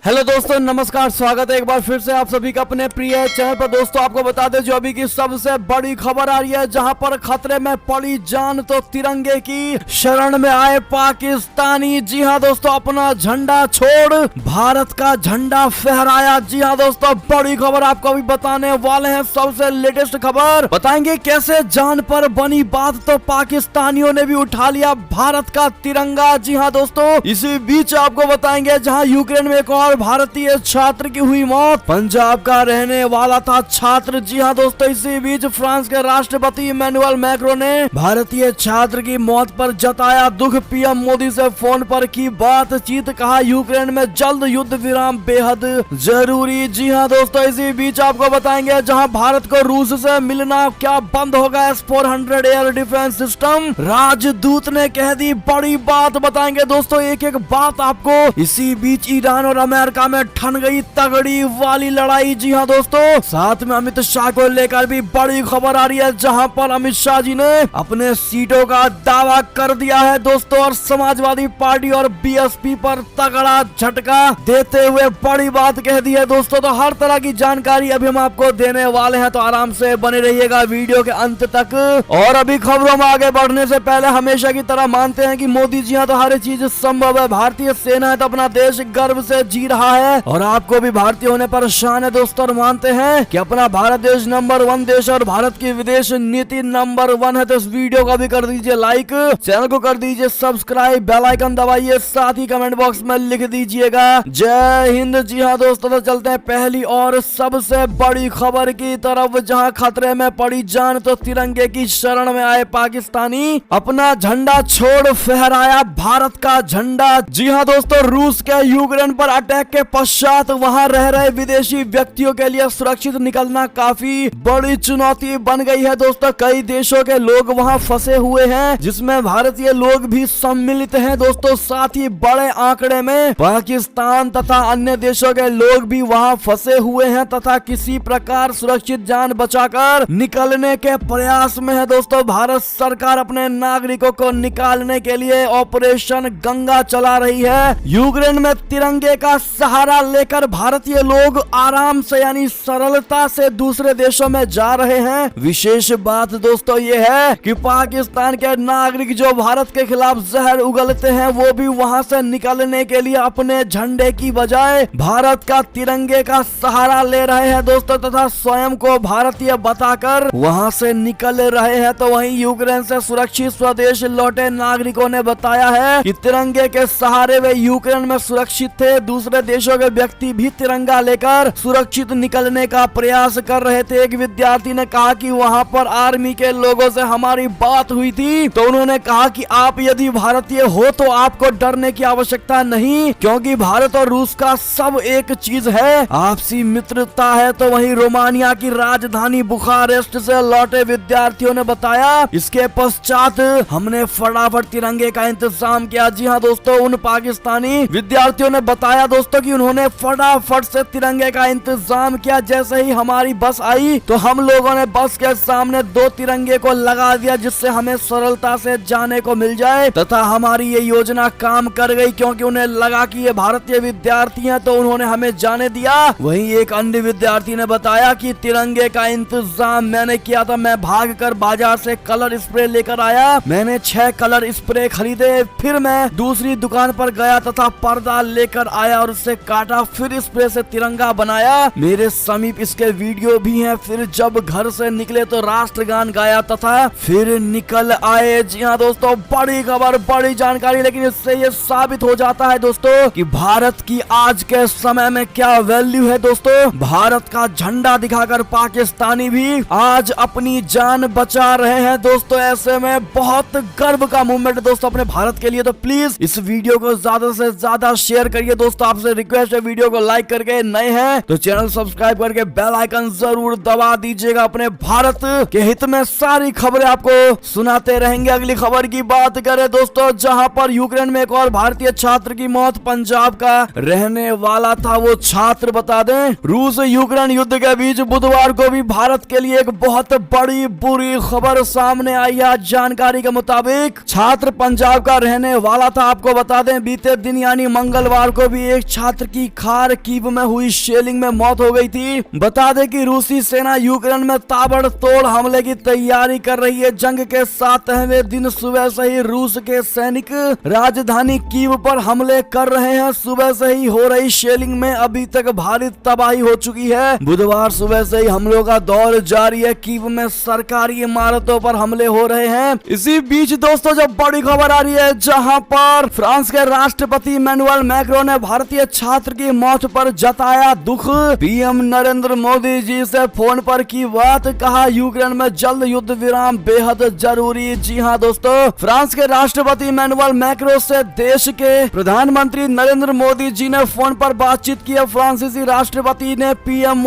Hello दोस्तों, नमस्कार। स्वागत है एक बार फिर से आप सभी का अपने प्रिय चैनल पर। दोस्तों आपको बता दें जो अभी की सबसे बड़ी खबर आ रही है, जहां पर खतरे में पड़ी जान तो तिरंगे की शरण में आए पाकिस्तानी। जी हां दोस्तों, अपना झंडा छोड़ भारत का झंडा फहराया। जी हां दोस्तों, बड़ी खबर आपको अभी बताने वाले हैं। सबसे लेटेस्ट खबर बताएंगे कैसे जान पर बनी बात तो पाकिस्तानियों ने भी उठा लिया भारत का तिरंगा। जी हाँ दोस्तों, इसी बीच आपको बताएंगे जहाँ यूक्रेन में एक और भारतीय छात्र की हुई मौत। पंजाब का रहने वाला था छात्र। जी हाँ दोस्तों, इसी बीच फ्रांस के राष्ट्रपति इमैनुअल मैक्रो ने भारतीय छात्र की मौत पर जताया दुख। पीएम मोदी से फोन पर की बातचीत, कहा यूक्रेन में जल्द युद्ध विराम बेहद जरूरी। जी हाँ दोस्तों, इसी बीच आपको बताएंगे जहाँ भारत को रूस से मिलना क्या बंद होगा S-400 एयर डिफेंस सिस्टम। राजदूत ने कह दी बड़ी बात। बताएंगे दोस्तों एक एक बात आपको। इसी बीच ईरान और अमेरिका में ठन गई तगड़ी वाली लड़ाई। जी हाँ दोस्तों, साथ में अमित शाह को लेकर भी बड़ी खबर आ रही है, जहां पर अमित शाह जी ने अपने सीटों का दावा कर दिया है दोस्तों, और समाजवादी पार्टी और बीएसपी पर तगड़ा झटका देते हुए बड़ी बात कह दी है दोस्तों। तो हर तरह की जानकारी अभी हम आपको देने वाले हैं, तो आराम से बने रहिएगा वीडियो के अंत तक। और अभी खबरों में आगे बढ़ने से पहले हमेशा की तरह मानते हैं कि मोदी जी हाँ तो हर चीज संभव है। भारतीय सेना है तो अपना देश गर्व से जी रहा है, और आपको भी भारतीय होने पर शान है दोस्तों। और मानते हैं कि अपना भारत देश नंबर 1 देश और भारत की विदेश नीति नंबर 1 है। तो इस वीडियो का भी कर दीजिए लाइक, चैनल को कर दीजिए सब्सक्राइब, बेल आइकन दबाइए, साथ ही कमेंट बॉक्स में लिख दीजिएगा जय हिंद। जी हाँ दोस्तों, तो चलते हैं पहली और सबसे बड़ी खबर की तरफ, जहाँ खतरे में पड़ी जान तो तिरंगे की शरण में आए पाकिस्तानी। अपना झंडा छोड़ फहराया भारत का झंडा। जी हाँ दोस्तों, रूस के यूक्रेन पर अटैक के पश्चात वहां रह रहे विदेशी व्यक्तियों के लिए सुरक्षित निकलना काफी बड़ी चुनौती बन गई है दोस्तों। कई देशों के लोग वहां फंसे हुए हैं, जिसमें भारतीय लोग भी सम्मिलित हैं दोस्तों। साथ ही बड़े आंकड़े में पाकिस्तान तथा अन्य देशों के लोग भी वहां फंसे हुए हैं, तथा किसी प्रकार सुरक्षित जान बचाकर निकलने के प्रयास में है दोस्तों। भारत सरकार अपने नागरिकों को निकालने के लिए ऑपरेशन गंगा चला रही है। यूक्रेन में तिरंगे का सहारा लेकर भारतीय लोग आराम से यानी सरलता से दूसरे देशों में जा रहे हैं। विशेष बात दोस्तों ये है कि पाकिस्तान के नागरिक जो भारत के खिलाफ जहर उगलते हैं, वो भी वहां से निकलने के लिए अपने झंडे की बजाय भारत का तिरंगे का सहारा ले रहे हैं दोस्तों, तथा स्वयं को भारतीय बताकर वहां से निकल रहे हैं। तो वहीं यूक्रेन से सुरक्षित स्वदेश लौटे नागरिकों ने बताया है कि तिरंगे के सहारे वे यूक्रेन में सुरक्षित थे। दूसरे देशों के व्यक्ति भी तिरंगा लेकर सुरक्षित निकलने का प्रयास कर रहे थे। एक विद्यार्थी ने कहा कि वहां पर आर्मी के लोगों से हमारी बात हुई थी, तो उन्होंने कहा कि आप यदि भारतीय हो तो आपको डरने की आवश्यकता नहीं, क्योंकि भारत और रूस का सब एक चीज है, आपसी मित्रता है। तो वहीं रोमानिया की राजधानी बुखारेस्ट से लौटे विद्यार्थियों ने बताया, इसके पश्चात हमने फटाफट तिरंगे का इंतजाम किया। जी हाँ दोस्तों, उन पाकिस्तानी विद्यार्थियों ने बताया दोस्तों कि उन्होंने फटाफट से तिरंगे का इंतजाम किया। जैसे ही हमारी बस आई तो हम लोगों ने बस के सामने 2 तिरंगे को लगा दिया, जिससे हमें सरलता से जाने को मिल जाए, तथा हमारी ये योजना काम कर गई, क्योंकि उन्हें लगा कि ये भारतीय विद्यार्थी हैं, तो उन्होंने हमें जाने दिया। वहीं एक अन्य विद्यार्थी ने बताया कि तिरंगे का इंतजाम मैंने किया था। मैं भागकर बाजार से कलर स्प्रे लेकर आया। मैंने 6 कलर स्प्रे खरीदे, फिर मैं दूसरी दुकान पर गया तथा पर्दा लेकर आया और उसे काटा, फिर स्प्रे से तिरंगा बनाया। मेरे समीप इसके वीडियो भी हैं। फिर जब घर से निकले तो राष्ट्रगान गाया तथा फिर निकल आए। जी हाँ दोस्तों, बड़ी खबर, बड़ी जानकारी, लेकिन इससे ये साबित हो जाता है दोस्तों कि भारत की आज के समय में क्या वैल्यू है दोस्तों। भारत का झंडा दिखाकर पाकिस्तानी भी आज अपनी जान बचा रहे हैं दोस्तों। ऐसे में बहुत गर्व का मूवमेंट है दोस्तों अपने भारत के लिए। तो प्लीज इस वीडियो को ज्यादा से ज्यादा शेयर करिए दोस्तों। आपसे रिक्वेस्ट है, वीडियो को लाइक करके, नए हैं तो चैनल सब्सक्राइब करके बेल आइकन जरूर दबा दीजिएगा। अपने भारत के हित में सारी खबरें आपको सुनाते रहेंगे। अगली खबर की बात करें दोस्तों, जहां पर यूक्रेन में एक और भारतीय छात्र की मौत। पंजाब का रहने वाला था वो छात्र। बता दें, रूस यूक्रेन युद्ध के बीच बुधवार को भी भारत के लिए एक बहुत बड़ी बुरी खबर सामने आई है। जानकारी के मुताबिक छात्र पंजाब का रहने वाला था। आपको बता दें, बीते दिन यानी मंगलवार को भी एक छात्र की खारकीव में हुई शेलिंग में मौत हो गई थी। बता दें कि रूसी सेना यूक्रेन में ताबड़तोड़ हमले की तैयारी कर रही है। जंग के 7वें दिन सुबह से ही रूस के सैनिक राजधानी कीव पर हमले कर रहे हैं। सुबह से ही हो रही शेलिंग में अभी तक भारी तबाही हो चुकी है। बुधवार सुबह से ही हमलों का दौर जारी है। कीव में सरकारी इमारतों पर हमले हो रहे हैं। इसी बीच दोस्तों जब बड़ी खबर आ रही है जहां पर फ्रांस के राष्ट्रपति इमैनुअल मैक्रोन ने भारतीय छात्र की मौत पर जताया दुख। पीएम नरेंद्र मोदी जी से फोन पर की बात, कहा यूक्रेन में जल्द युद्ध विराम बेहद जरूरी। जी हां दोस्तों, फ्रांस के राष्ट्रपति इमैनुअल मैक्रोन से देश के प्रधानमंत्री नरेंद्र मोदी जी ने फोन पर बातचीत की। फ्रांसीसी राष्ट्रपति ने पीएम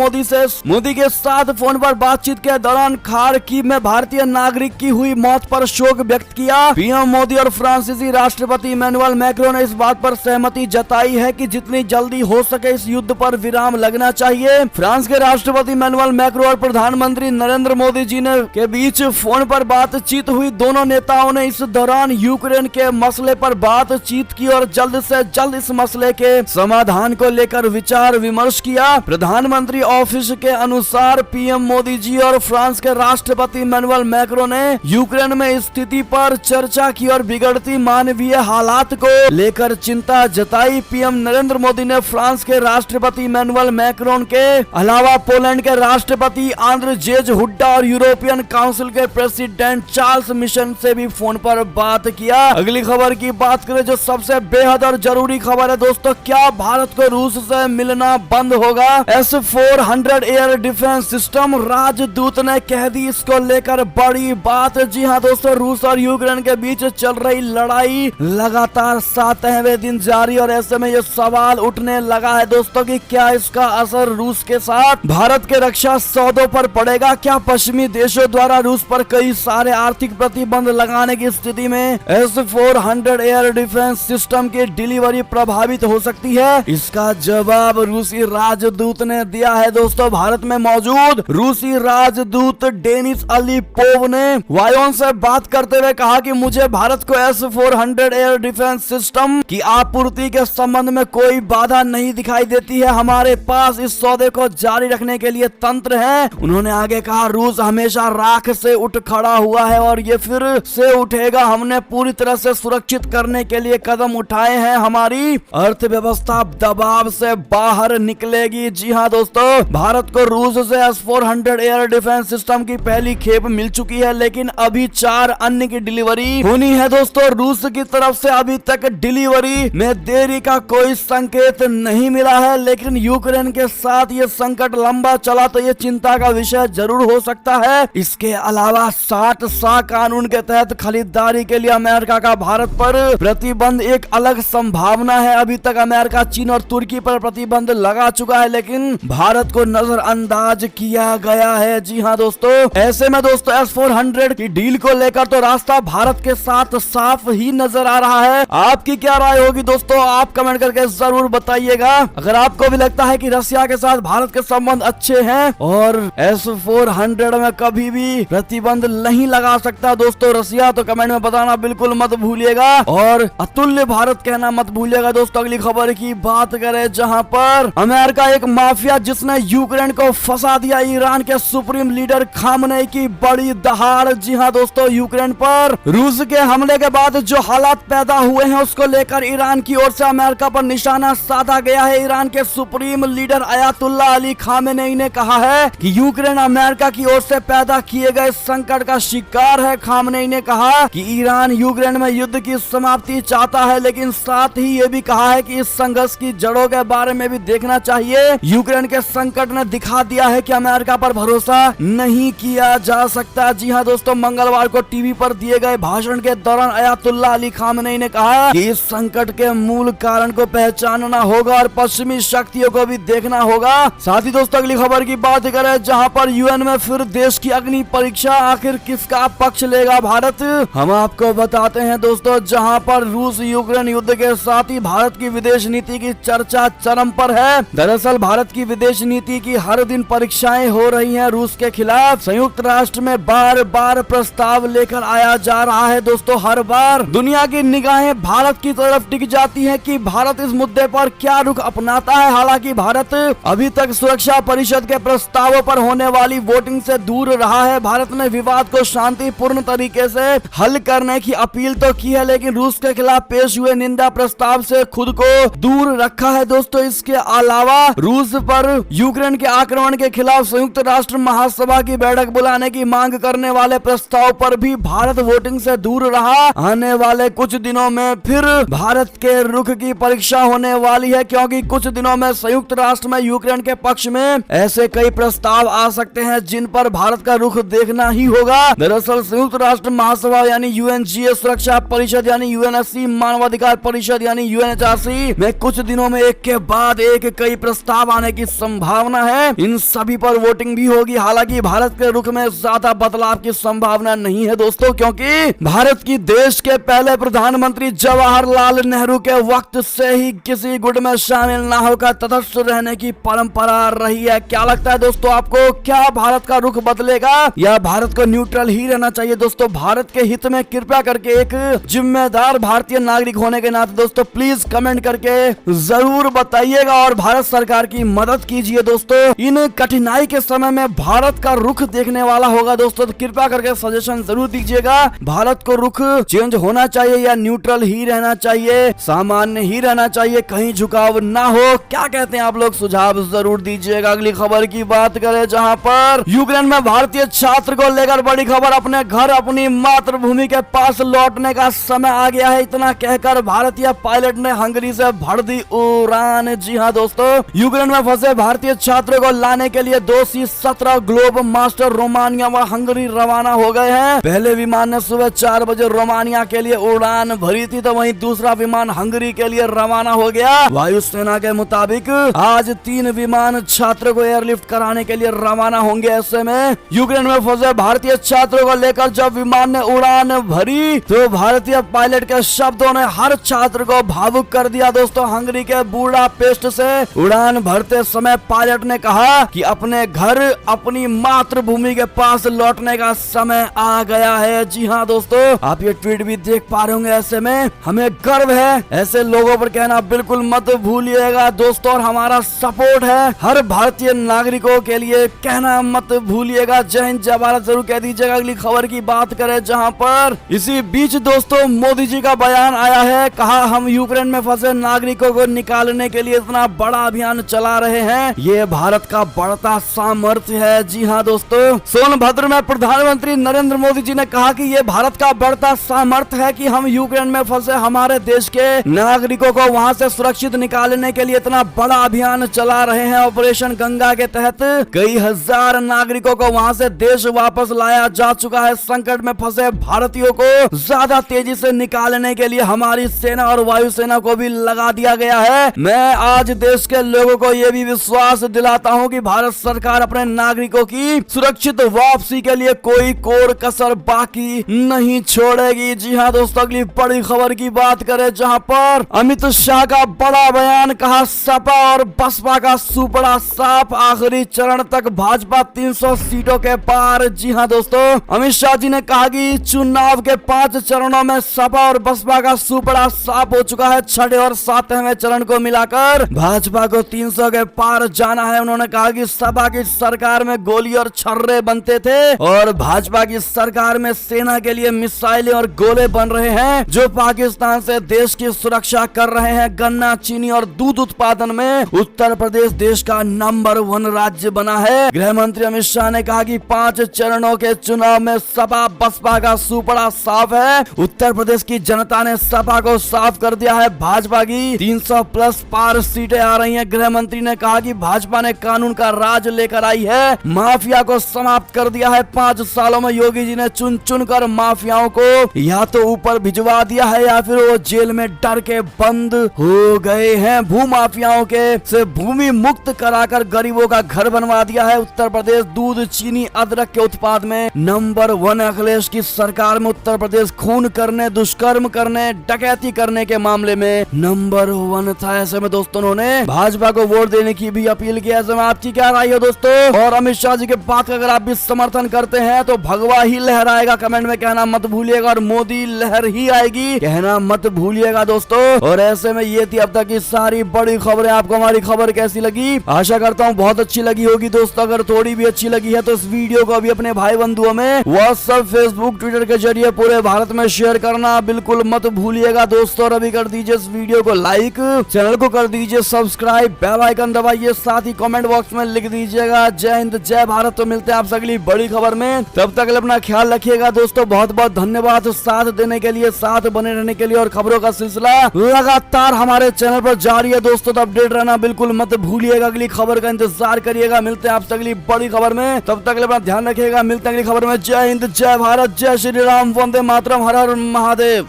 मोदी के साथ फोन पर बातचीत के दौरान खारकीव में भारतीय नागरिक की हुई मौत पर शोक व्यक्त किया। पीएम मोदी और फ्रांसीसी राष्ट्रपति इमैनुअल मैक्रोन ने इस बात पर सहमति जताई है कि जितनी जल्दी हो सके इस युद्ध पर विराम लगना चाहिए। फ्रांस के राष्ट्रपति इमैनुअल मैक्रोन और प्रधानमंत्री नरेंद्र मोदी जी ने के बीच फोन पर बातचीत हुई। दोनों नेताओं ने इस दौरान यूक्रेन के मसले पर बातचीत की और जल्द से जल्द इस मसले के समाधान को लेकर विचार विमर्श किया। प्रधानमंत्री ऑफिस के अनुसार पीएम मोदी जी और फ्रांस के राष्ट्रपति इमैनुअल मैक्रोन ने यूक्रेन में स्थिति पर चर्चा की और बिगड़ती मानवीय हालात को लेकर चिंता जताई। पीएम नरेंद्र मोदी ने फ्रांस के राष्ट्रपति इमैनुअल मैक्रोन के अलावा पोलैंड के राष्ट्रपति आंद्रजेज हुड्डा और यूरोपियन काउंसिल के प्रेसिडेंट चार्ल्स मिशेल से भी फोन पर बात किया। अगली खबर की बात करें जो सबसे बेहद और जरूरी खबर है दोस्तों, क्या भारत को रूस से मिलना बंद होगा? S-400 एयर डिफेंस सिस्टम, राजदूत ने कह दी इसको लेकर बड़ी बात। जी हां दोस्तों, रूस और यूक्रेन के बीच चल रही लड़ाई लगातार 7वें दिन जारी और ऐसे में ये सवाल उठने लगा है दोस्तों कि क्या इसका असर रूस के साथ भारत के रक्षा सौदों पर पड़ेगा? क्या पश्चिमी देशों द्वारा रूस पर कई सारे आर्थिक प्रतिबंध लगाने की स्थिति में S-400 एयर डिफेंस सिस्टम की डिलीवरी प्रभावित हो सकती है? इसका जवाब रूसी राजदूत ने दिया है दोस्तों। भारत में मौजूद रूसी राजदूत डेनिस अलीपोव ने वायोन से बात करते हुए कहा कि मुझे भारत को S-400 एयर डिफेंस सिस्टम की आपूर्ति के संबंध में कोई बाधा नहीं दिखाई देती है। हमारे पास इस सौदे को जारी रखने के लिए तंत्र है। उन्होंने आगे कहा, रूस हमेशा राख से उठ खड़ा हुआ है और ये फिर से उठेगा। हमने पूरी तरह से सुरक्षित करने के लिए कदम उठाए हैं। हमारी अर्थव्यवस्था दबाव से बाहर निकलेगी। जी हाँ दोस्तों, भारत को रूस से S-400 एयर डिफेंस सिस्टम की पहली खेप मिल चुकी है, लेकिन अभी 4 अन्य की डिलीवरी होनी है दोस्तों। रूस की तरफ से अभी तक डिलीवरी में देरी का कोई संकेत नहीं मिला है, लेकिन यूक्रेन के साथ ये संकट लंबा चला तो ये चिंता का विषय जरूर हो सकता है। इसके अलावा 60 कानून के तहत खरीदारी के लिए अमेरिका का भारत पर प्रतिबंध एक अलग संभावना है। अभी तक अमेरिका, चीन और तुर्की पर प्रतिबंध लगा चुका है, लेकिन भारत को नजरअंदाज किया गया है। जी हाँ दोस्तों, ऐसे में दोस्तों S-400 की डील को लेकर तो रास्ता भारत के साथ साफ ही नजर आ रहा है। आपकी क्या राय होगी दोस्तों? आप कमेंट करके जरूर बताइएगा। अगर आपको भी लगता है कि रसिया के साथ भारत के संबंध अच्छे हैं और S-400 में कभी भी प्रतिबंध नहीं लगा सकता दोस्तों रसिया, तो कमेंट में बताना बिल्कुल मत भूलिएगा और अतुल्य भारत कहना मत भूलिएगा। दोस्तों अगली खबर की बात करें जहां पर अमेरिका एक माफिया जिसने यूक्रेन को फंसा दिया, ईरान के सुप्रीम लीडर खामनेई की बड़ी दहाड़। जी हाँ दोस्तों, यूक्रेन पर रूस के हमले के बाद जो हालात पैदा हुए हैं उसको लेकर ईरान की ओर से अमेरिका पर निशाना साधा गया है। ईरान के supreme leader Ayatollah Ali Khamenei ने कहा है कि यूक्रेन अमेरिका की ओर से पैदा किए गए संकट का शिकार है। खामेनेई ने कहा कि ईरान यूक्रेन में युद्ध की समाप्ति चाहता है, लेकिन साथ ही ये भी कहा है कि इस संघर्ष की जड़ों के बारे में भी देखना चाहिए। यूक्रेन के संकट ने दिखा दिया है कि अमेरिका पर भरोसा नहीं किया जा सकता। जी हाँ दोस्तों, मंगलवार को टीवी पर दिए गए भाषण के दौरान अयातुल्ला अली खामेनेई ने कहा कि इस संकट के मूल कारण को पहचानना होगा और पश्चिमी शक्तियों को भी देखना होगा। साथ ही दोस्तों अगली खबर की बात करें जहां पर यूएन में फिर देश की अग्नि परीक्षा, आखिर किसका पक्ष लेगा भारत? हम आपको बताते हैं दोस्तों, जहां पर रूस यूक्रेन युद्ध के साथ ही भारत की विदेश नीति की चर्चा चरम पर है। दरअसल भारत की विदेश नीति की हर दिन परीक्षाएं हो रही हैं रूस के खिलाफ। संयुक्त राष्ट्र में बार बार प्रस्ताव लेकर आया जा रहा है दोस्तों। हर बार दुनिया की निगाहें भारत की तरफ टिक जाती है कि भारत इस मुद्दे मुद्दे पर क्या रुख अपनाता है। हालांकि भारत अभी तक सुरक्षा परिषद के प्रस्तावों पर होने वाली वोटिंग से दूर रहा है। भारत ने विवाद को शांतिपूर्ण तरीके से हल करने की अपील तो की है, लेकिन रूस के खिलाफ पेश हुए निंदा प्रस्ताव से खुद को दूर रखा है दोस्तों। इसके अलावा रूस पर यूक्रेन के आक्रमण के खिलाफ संयुक्त राष्ट्र महासभा की बैठक बुलाने की मांग करने वाले प्रस्ताव पर भी भारत वोटिंग से दूर रहा। आने वाले कुछ दिनों में फिर भारत के रुख की परीक्षा होने वाली है, क्योंकि कुछ दिनों में संयुक्त राष्ट्र में यूक्रेन के पक्ष में ऐसे कई प्रस्ताव आ सकते हैं जिन पर भारत का रुख देखना ही होगा। दरअसल संयुक्त राष्ट्र महासभा यानी यूएनजीए, सुरक्षा परिषद यानी यूएनएससी, मानवाधिकार परिषद यानी यूएनएचआरसी में कुछ दिनों में एक के बाद एक कई प्रस्ताव आने की संभावना है। इन सभी पर वोटिंग भी होगी। हालांकि भारत के रुख में ज्यादा बदलाव की संभावना नहीं है दोस्तों, क्योंकि भारत की देश के पहले प्रधानमंत्री जवाहरलाल नेहरू के वक्त से ही किसी गुट में शामिल न होकर तटस्थ रहने की परंपरा रही है। क्या लगता है दोस्तों आपको, क्या भारत का रुख बदलेगा या भारत को न्यूट्रल ही रहना चाहिए? दोस्तों भारत के हित में कृपया करके एक जिम्मेदार भारतीय नागरिक होने के नाते दोस्तों प्लीज कमेंट करके जरूर बताइएगा और भारत सरकार की मदद कीजिए दोस्तों। इन कठिनाई के समय में भारत का रुख देखने वाला होगा दोस्तों, तो कृपया करके सजेशन जरूर दीजिएगा। भारत को रुख चेंज होना चाहिए या न्यूट्रल ही रहना चाहिए, सामान्य ही रहना चाहिए, कहीं झुकाव ना हो? क्या कहते हैं आप लोग, सुझाव जरूर दीजिएगा। अगली खबर की बात करें, जहां पर यूक्रेन में भारतीय छात्र को लेकर बड़ी खबर। अपने घर अपनी मातृभूमि के पास लौटने का समय आ गया है, इतना कहकर भारतीय पायलट ने हंगरी से भर दी उड़ान। जी हाँ दोस्तों, यूक्रेन में फंसे भारतीय छात्रों को लाने के लिए 2C-17 ग्लोब मास्टर रोमानिया व हंगरी रवाना हो गए हैं। पहले विमान ने सुबह 4 बजे रोमानिया के लिए उड़ान भरी थी, तो वहीं दूसरा विमान हंगरी के लिए रवाना हो गया। वायुसेना के मुताबिक आज 3 विमान छात्रों को एयरलिफ्ट कराने के लिए रवाना होंगे। ऐसे में यूक्रेन में फंसे भारतीय छात्रों को लेकर जब विमान ने उड़ान भरी तो भारतीय पायलट के शब्दों ने हर छात्र को भावुक कर दिया दोस्तों। हंगरी के बुडापेस्ट से उड़ान भरते समय पायलट ने कहा कि अपने घर अपनी मातृभूमि के पास लौटने का समय आ गया है। जी हाँ दोस्तों, आप ये ट्वीट भी देख पा रहे होंगे। ऐसे में हमें गर्व है, ऐसे लोगों पर कहना बिल्कुल मत भूलिएगा दोस्तों, और हमारा सपोर्ट है हर भारतीय नागरिकों के लिए, कहना मत भूलिएगा। जय हिंद जय भारत जरूर कह दीजिएगा। अगली खबर की बात करें, जहां पर इसी बीच दोस्तों मोदी जी का बयान आया है। कहा, हम यूक्रेन में फंसे नागरिकों को निकालने के लिए इतना बड़ा अभियान चला रहे हैं, ये भारत का बढ़ता सामर्थ्य है। जी हाँ दोस्तों, सोनभद्र में प्रधानमंत्री नरेंद्र मोदी जी ने कहा कि ये भारत का बढ़ता सामर्थ्य है कि हम यूक्रेन में फंसे हमारे देश के नागरिकों को वहां से सुरक्षित निकालने के लिए इतना बड़ा अभियान चला रहे हैं। ऑपरेशन गंगा के तहत कई हजार नागरिकों को वहां से देश वापस लाया जा चुका है। संकट में फंसे भारतीयों को ज्यादा तेजी से निकालने के लिए हमारी सेना और वायुसेना को भी लगा दिया गया है। मैं आज देश के लोगों को यह भी विश्वास दिलाता हूं कि भारत सरकार अपने नागरिकों की सुरक्षित वापसी के लिए कोई कोर कसर बाकी नहीं छोड़ेगी। जी हाँ दोस्तों, अगली बड़ी खबर की बात करें, जहां पर अमित शाह का बड़ा बयान। कहा, सपा और बसपा का सुपड़ा साफ, आखिरी चरण तक भाजपा 300 सीटों के पार। जी हाँ दोस्तों, अमित शाह जी ने कहा कि चुनाव के 5 चरणों में सपा और बसपा का सुपड़ा साफ हो चुका है। 6 और 7वें चरण को मिलाकर भाजपा को 300 के पार जाना है। उन्होंने कहा कि सपा की सरकार में गोली और छर्रे बनते थे और भाजपा की सरकार में सेना के लिए मिसाइलें और गोले बन रहे हैं जो पाकिस्तान से देश की सुरक्षा कर रहे हैं। गन्ना, चीनी और दूध उत्पादन में उत्तर प्रदेश देश का नंबर 1 राज्य बना है। गृह मंत्री अमित शाह ने कहा कि 5 चरणों के चुनाव में सपा बसपा का सुपड़ा साफ है। उत्तर प्रदेश की जनता ने सपा को साफ कर दिया है। भाजपा की 300 प्लस पार सीटें आ रही हैं। गृह मंत्री ने कहा कि भाजपा ने कानून का राज लेकर आई है, माफिया को समाप्त कर दिया है। 5 सालों में योगी जी ने चुन चुन कर माफियाओं को या तो ऊपर भिजवा दिया है या फिर वो जेल में डर के बंद हो गए हैं। भू माफियाओं के से भूमि मुक्त कराकर गरीबों का घर बनवा दिया है। उत्तर प्रदेश दूध, चीनी, अदरक के उत्पाद में नंबर 1। अखिलेश की सरकार में उत्तर प्रदेश खून करने, दुष्कर्म करने, डकैती करने के मामले में नंबर 1 था। ऐसे में दोस्तों उन्होंने भाजपा को वोट देने की भी अपील की। ऐसे में आपकी क्या राय है दोस्तों? और अमित शाह जी के बात का अगर आप भी समर्थन करते हैं तो भगवा ही लहराएगा, कमेंट में कहना मत भूलिएगा, और मोदी लहर ही आएगी कहना मत भूलिएगा दोस्तों। और ऐसे में ये ये थी अब तक की सारी बड़ी खबरें। आपको हमारी खबर कैसी लगी? आशा करता हूँ बहुत अच्छी लगी होगी दोस्तों। अगर थोड़ी भी अच्छी लगी है तो इस वीडियो को अभी अपने भाई बंधुओं में व्हाट्सएप, फेसबुक, ट्विटर के जरिए पूरे भारत में शेयर करना बिल्कुल मत भूलिएगा दोस्तों। और अभी कर दीजिए इस वीडियो को लाइक, चैनल को कर दीजिए सब्सक्राइब, बेल आइकन दबाइए, साथ ही कमेंट बॉक्स में लिख दीजिएगा जय हिंद जय भारत। तो मिलते हैं आपसे अगली बड़ी खबर में, तब तक अपना ख्याल रखिएगा दोस्तों। बहुत बहुत धन्यवाद साथ देने के लिए, साथ बने रहने के लिए। और खबरों का सिलसिला लगातार हमारे चैनल पर जारी है दोस्तों, तो अपडेट रहना बिल्कुल मत भूलिएगा। अगली खबर का इंतजार करिएगा। मिलते हैं आपसे अगली बड़ी खबर में, तब तक अपना ध्यान रखिएगा। मिलते हैं अगली खबर में। जय हिंद जय भारत, जय श्री राम, वंदे मातरम, हर हर महादेव।